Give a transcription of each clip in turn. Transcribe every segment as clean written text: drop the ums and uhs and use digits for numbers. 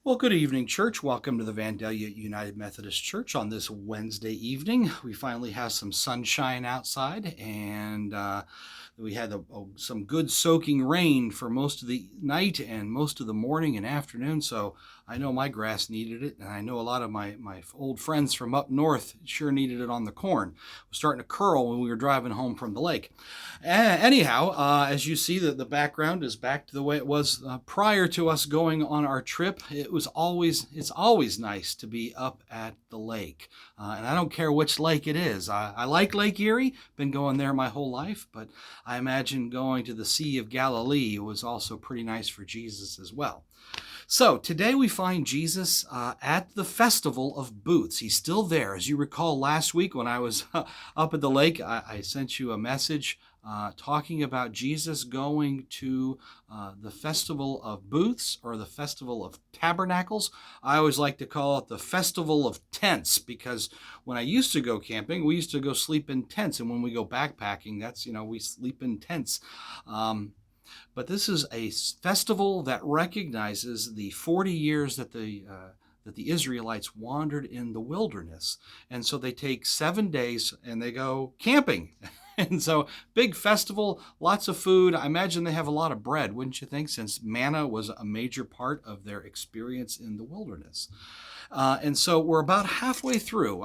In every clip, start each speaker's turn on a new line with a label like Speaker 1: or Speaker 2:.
Speaker 1: Well, good evening, church. Welcome to the Vandalia United Methodist Church on this Wednesday evening. We finally have some sunshine outside, and we had some good soaking rain for most of the night and most of the morning and afternoon. So I know my grass needed it, and I know a lot of my old friends from up north sure needed it on the corn. It was starting to curl when we were driving home from the lake. Anyhow, as you see, the background is back to the way it was prior to us going on our trip. It's always nice to be up at the lake. And I don't care which lake it is. I like Lake Erie, been going there my whole life, but I imagine going to the Sea of Galilee was also pretty nice for Jesus as well. So today we find Jesus at the Festival of Booths. He's still there. As you recall, last week when I was up at the lake, I sent you a message talking about Jesus going to the Festival of Booths, or the Festival of Tabernacles. I always like to call it the Festival of Tents, because when I used to go camping, we used to go sleep in tents. And when we go backpacking, we sleep in tents. But this is a festival that recognizes the 40 years that the Israelites wandered in the wilderness. And so they take 7 days and they go camping. And so big festival, lots of food. I imagine they have a lot of bread, wouldn't you think, since manna was a major part of their experience in the wilderness. And so we're about halfway through.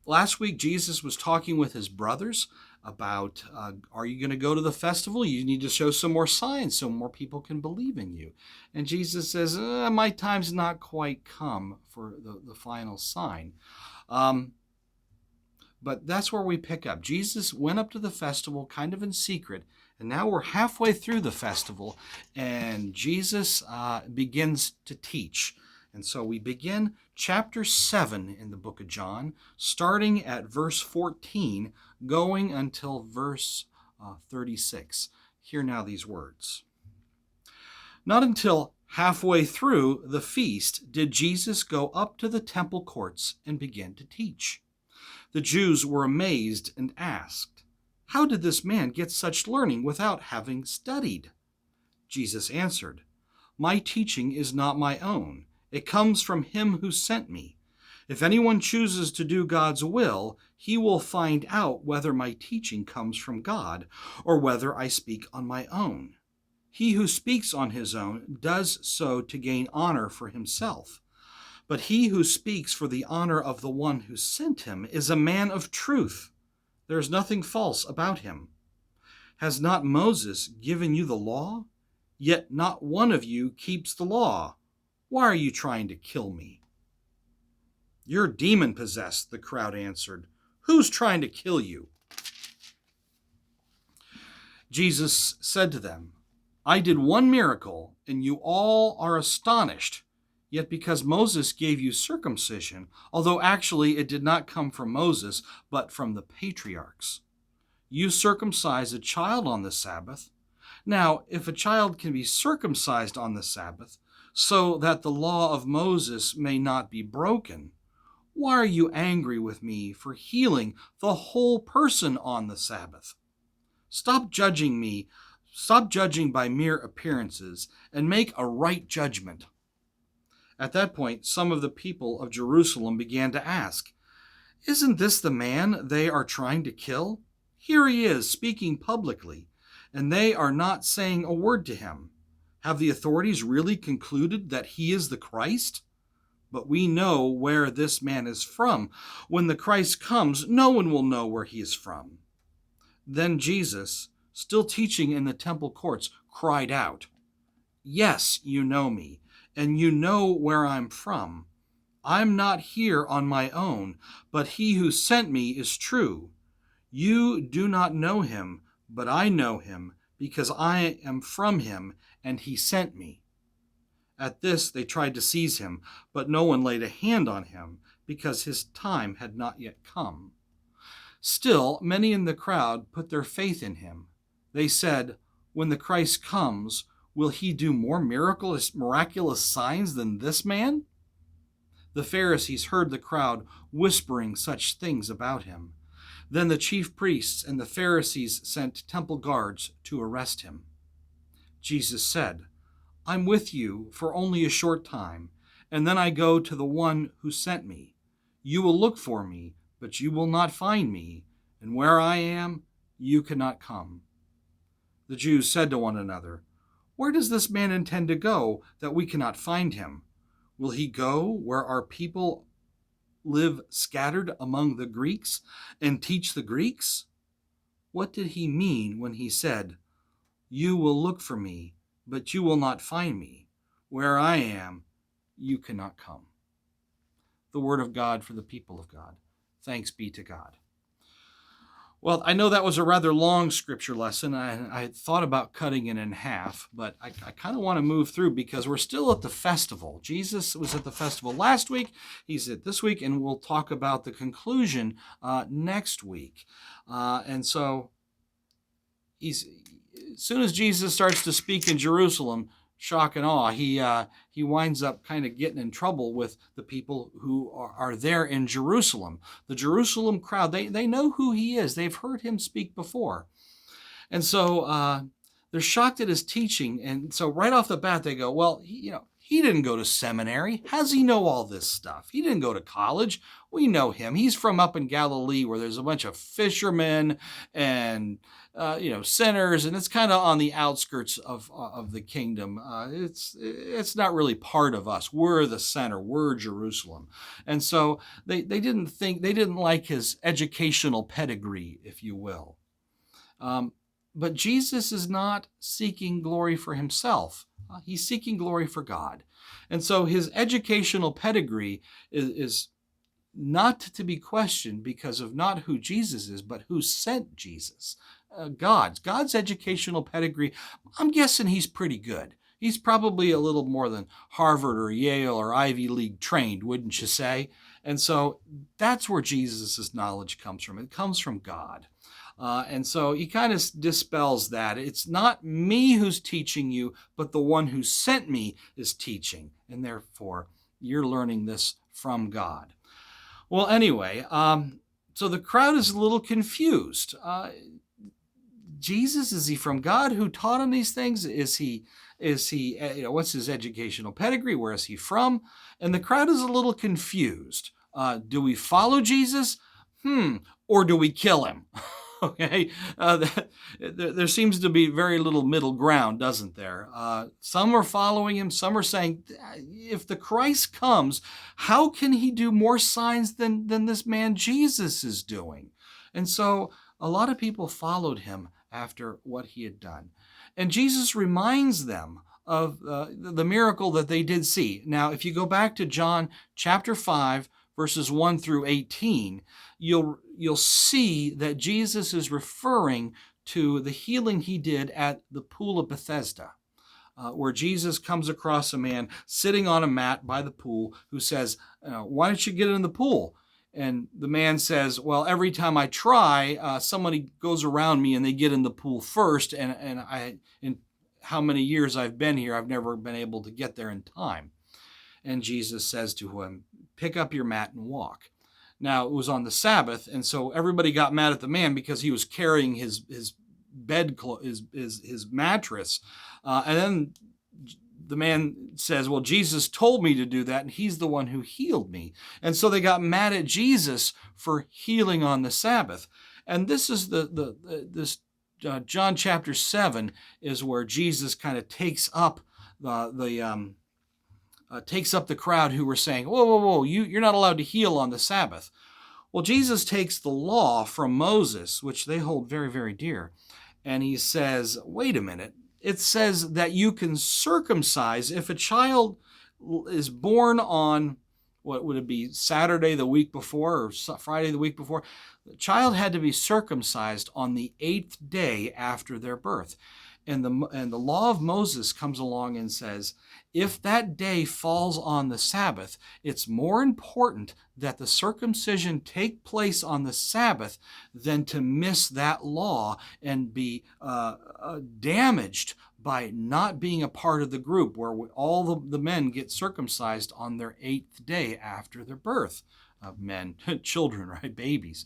Speaker 1: Last week, Jesus was talking with his brothers about, are you going to go to the festival? You need to show some more signs so more people can believe in you. And Jesus says, my time's not quite come for the final sign. But that's where we pick up. Jesus went up to the festival kind of in secret, and now we're halfway through the festival, and Jesus begins to teach. And so we begin chapter 7 in the book of John, starting at verse 14, going until verse 36. Hear now these words. Not until halfway through the feast did Jesus go up to the temple courts and begin to teach. The Jews were amazed and asked, "How did this man get such learning without having studied?" Jesus answered, "My teaching is not my own. It comes from him who sent me. If anyone chooses to do God's will, he will find out whether my teaching comes from God or whether I speak on my own. He who speaks on his own does so to gain honor for himself. But he who speaks for the honor of the one who sent him is a man of truth. There is nothing false about him. Has not Moses given you the law? Yet not one of you keeps the law. Why are you trying to kill me?" "You're demon-possessed," the crowd answered. "Who's trying to kill you?" Jesus said to them, "I did one miracle, and you all are astonished. Yet because Moses gave you circumcision, although actually it did not come from Moses, but from the patriarchs, you circumcise a child on the Sabbath. Now, if a child can be circumcised on the Sabbath, so that the law of Moses may not be broken, why are you angry with me for healing the whole person on the Sabbath? Stop judging by mere appearances, and make a right judgment." At that point, some of the people of Jerusalem began to ask, "Isn't this the man they are trying to kill? Here he is, speaking publicly, and they are not saying a word to him. Have the authorities really concluded that he is the Christ? But we know where this man is from. When the Christ comes, no one will know where he is from." Then Jesus, still teaching in the temple courts, cried out, "Yes, you know me, and you know where I'm from. I'm not here on my own, but he who sent me is true. You do not know him, but I know him, because I am from him, and he sent me." At this they tried to seize him, but no one laid a hand on him, because his time had not yet come. Still, many in the crowd put their faith in him. They said, "When the Christ comes, will he do more miraculous signs than this man?" The Pharisees heard the crowd whispering such things about him. Then the chief priests and the Pharisees sent temple guards to arrest him. Jesus said, "I'm with you for only a short time, and then I go to the one who sent me. You will look for me, but you will not find me, and where I am, you cannot come." The Jews said to one another, "Where does this man intend to go that we cannot find him? Will he go where our people live scattered among the Greeks and teach the Greeks? What did he mean when he said, 'You will look for me, but you will not find me. Where I am, you cannot come'?" The word of God for the people of God. Thanks be to God. Well, I know that was a rather long scripture lesson. I thought about cutting it in half, but I kind of want to move through because we're still at the festival. Jesus was at the festival last week. He's at this week, and we'll talk about the conclusion next week. And so as soon as Jesus starts to speak in Jerusalem, shock and awe, he winds up kind of getting in trouble with the people who are there in Jerusalem. The Jerusalem crowd, they know who he is. They've heard him speak before. And so they're shocked at his teaching. And so right off the bat, they go, well, he didn't go to seminary. How does he know all this stuff? He didn't go to college. We know him. He's from up in Galilee where there's a bunch of fishermen and sinners, and it's kind of on the outskirts of the kingdom. It's not really part of us. We're the center. We're Jerusalem. And so they didn't like his educational pedigree, if you will. But Jesus is not seeking glory for himself. He's seeking glory for God. And so his educational pedigree is not to be questioned because of not who Jesus is, but who sent Jesus. God's educational pedigree, I'm guessing he's pretty good. He's probably a little more than Harvard or Yale or Ivy League trained, wouldn't you say? And so that's where Jesus' knowledge comes from. It comes from God. And so he kind of dispels that. It's not me who's teaching you, but the one who sent me is teaching. And therefore, you're learning this from God. Well, anyway, so the crowd is a little confused. Jesus, is he from God? Who taught him these things? Is he, what's his educational pedigree? Where is he from? And the crowd is a little confused. Do we follow Jesus? Or do we kill him? Okay, there seems to be very little middle ground, doesn't there? Some are following him. Some are saying, if the Christ comes, how can he do more signs than this man Jesus is doing? And so a lot of people followed him after what he had done. And Jesus reminds them of the miracle that they did see. Now, if you go back to John chapter 5, verses 1 through 18, you'll see that Jesus is referring to the healing he did at the pool of Bethesda, where Jesus comes across a man sitting on a mat by the pool who says, "Why don't you get in the pool?" And the man says, "Well, every time I try, somebody goes around me and they get in the pool first, and in how many years I've been here, I've never been able to get there in time." And Jesus says to him, "Pick up your mat and walk." Now, it was on the Sabbath, and so everybody got mad at the man because he was carrying his mattress. And then the man says, "Well, Jesus told me to do that, and he's the one who healed me." And so they got mad at Jesus for healing on the Sabbath. And this is John chapter 7 is where Jesus kind of takes up the crowd who were saying, whoa, you're not allowed to heal on the Sabbath. Well, Jesus takes the law from Moses, which they hold very, very dear, and he says, wait a minute. It says that you can circumcise if a child is born on, what would it be, Saturday the week before or Friday the week before? The child had to be circumcised on the 8th day after their birth. And the law of Moses comes along and says, if that day falls on the Sabbath, it's more important that the circumcision take place on the Sabbath than to miss that law and be damaged by not being a part of the group where all the men get circumcised on their 8th day after their birth. Men, children, right? Babies.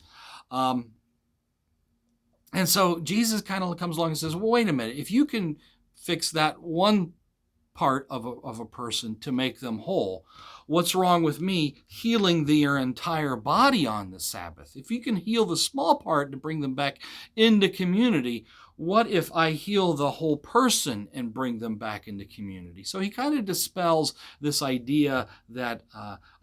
Speaker 1: And so Jesus kind of comes along and says, well, wait a minute. If you can fix that one part of a person to make them whole. What's wrong with me healing their entire body on the Sabbath? If you can heal the small part to bring them back into community, what if I heal the whole person and bring them back into community? So he kind of dispels this idea that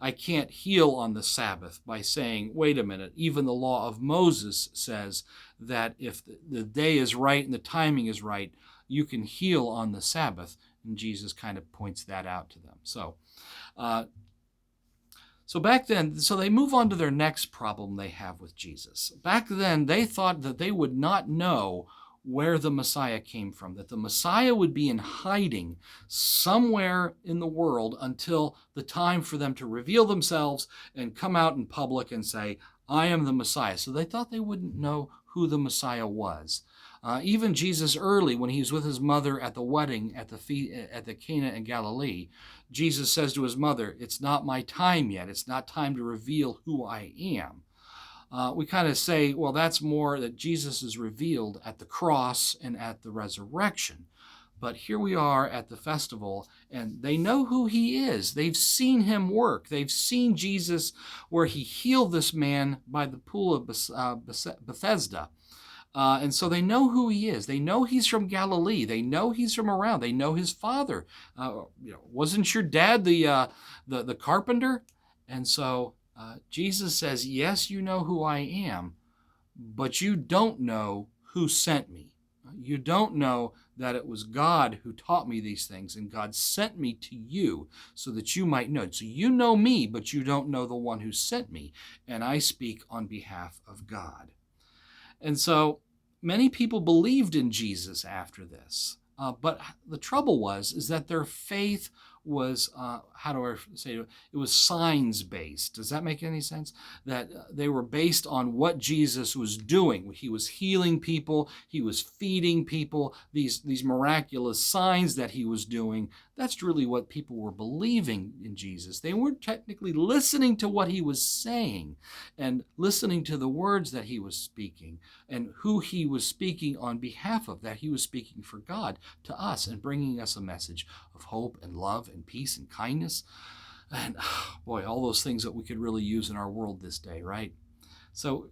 Speaker 1: I can't heal on the Sabbath by saying, wait a minute, even the law of Moses says that if the day is right and the timing is right, you can heal on the Sabbath. And Jesus kind of points that out to them. So back then, so they move on to their next problem they have with Jesus. Back then, they thought that they would not know where the Messiah came from, that the Messiah would be in hiding somewhere in the world until the time for them to reveal themselves and come out in public and say, I am the Messiah. So they thought they wouldn't know who the Messiah was. Even Jesus early, when he was with his mother at the wedding at the Cana in Galilee, Jesus says to his mother, it's not my time yet. It's not time to reveal who I am. We kind of say, well, that's more that Jesus is revealed at the cross and at the resurrection. But here we are at the festival, and they know who he is. They've seen him work. They've seen Jesus where he healed this man by the pool of Bethesda. And so they know who he is. They know he's from Galilee. They know he's from around. They know his father. Wasn't your dad the carpenter? And so Jesus says, yes, you know who I am, but you don't know who sent me. You don't know that it was God who taught me these things, and God sent me to you so that you might know. So you know me, but you don't know the one who sent me, and I speak on behalf of God. And so many people believed in Jesus after this. But the trouble is that their faith was, it was signs-based. Does that make any sense? That they were based on what Jesus was doing. He was healing people. He was feeding people. These miraculous signs that he was doing, that's really what people were believing in Jesus. They weren't technically listening to what he was saying and listening to the words that he was speaking and who he was speaking on behalf of, that he was speaking for God to us and bringing us a message of hope and love and peace and kindness. And boy, all those things that we could really use in our world this day, right? So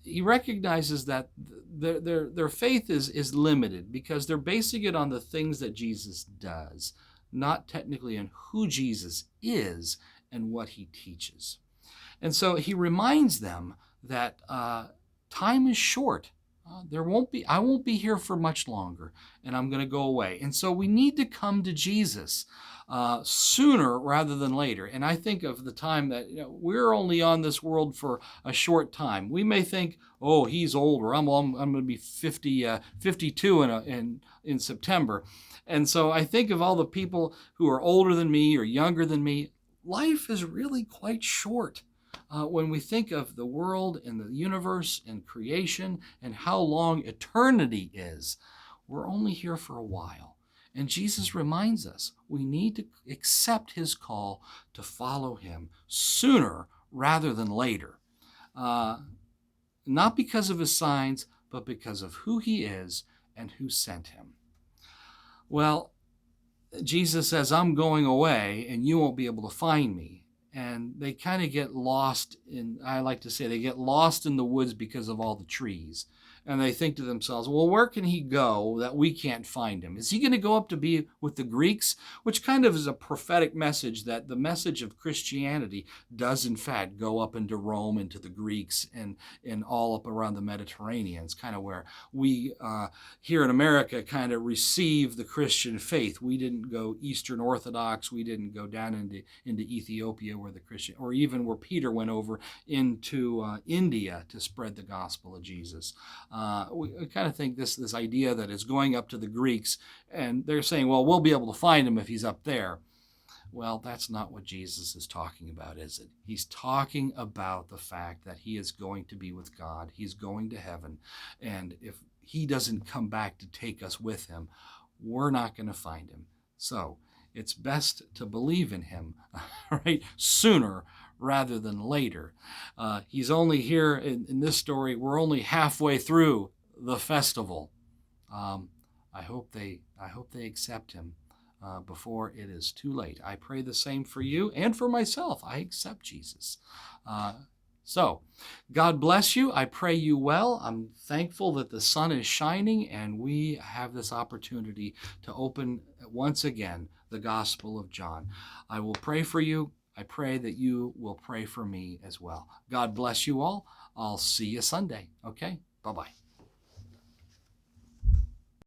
Speaker 1: he recognizes that their faith is limited because they're basing it on the things that Jesus does, not technically on who Jesus is and what he teaches. And so he reminds them that time is short. I won't be here for much longer, and I'm going to go away. And so we need to come to Jesus sooner rather than later. And I think of the time that we're only on this world for a short time. We may think, oh, he's older. I'm going to be 52 in September. And so I think of all the people who are older than me or younger than me. Life is really quite short. When we think of the world and the universe and creation and how long eternity is, we're only here for a while. And Jesus reminds us we need to accept his call to follow him sooner rather than later. Not because of his signs, but because of who he is and who sent him. Well, Jesus says, I'm going away and you won't be able to find me. And they kind of get lost I like to say, they get lost in the woods because of all the trees. And they think to themselves, well, where can he go that we can't find him? Is he going to go up to be with the Greeks? Which kind of is a prophetic message that the message of Christianity does, in fact, go up into Rome, into the Greeks, and all up around the Mediterranean. It's kind of where we here in America kind of receive the Christian faith. We didn't go Eastern Orthodox. We didn't go down into Ethiopia where the Christian, or even where Peter went over into India to spread the gospel of Jesus. We kind of think this idea that it's going up to the Greeks, and they're saying, well, we'll be able to find him if he's up there. Well, that's not what Jesus is talking about, is it? He's talking about the fact that he is going to be with God. He's going to heaven. And if he doesn't come back to take us with him, we're not going to find him. So it's best to believe in him, right, sooner rather than later. He's only here in this story. We're only halfway through the festival. I hope they accept him before it is too late. I pray the same for you and for myself. I accept Jesus. So, God bless you. I pray you well. I'm thankful that the sun is shining and we have this opportunity to open once again the Gospel of John. I will pray for you. I pray that you will pray for me as well. God bless you all. I'll see you Sunday. Okay? Bye-bye.